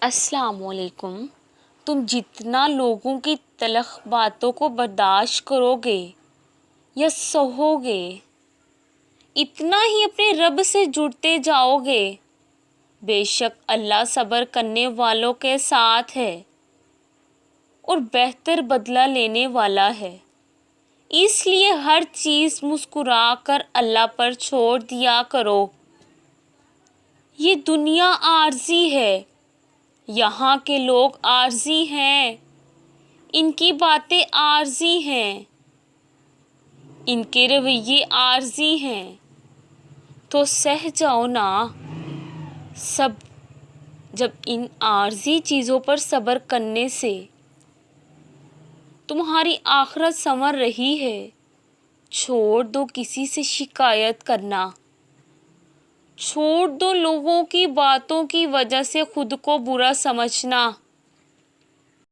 السلام علیکم۔ تم جتنا لوگوں کی تلخ باتوں کو برداشت کرو گے یا سہو گے، اتنا ہی اپنے رب سے جڑتے جاؤ گے۔ بے شک اللہ صبر کرنے والوں کے ساتھ ہے اور بہتر بدلہ لینے والا ہے۔ اس لیے ہر چیز مسکرا کر اللہ پر چھوڑ دیا کرو۔ یہ دنیا عارضی ہے، یہاں کے لوگ عارضی ہیں، ان کی باتیں عارضی ہیں، ان کے رویے عارضی ہیں، تو سہ جاؤ نا سب۔ جب ان عارضی چیزوں پر صبر کرنے سے تمہاری آخرت سنور رہی ہے، چھوڑ دو کسی سے شکایت کرنا، چھوڑ دو لوگوں کی باتوں کی وجہ سے خود کو برا سمجھنا۔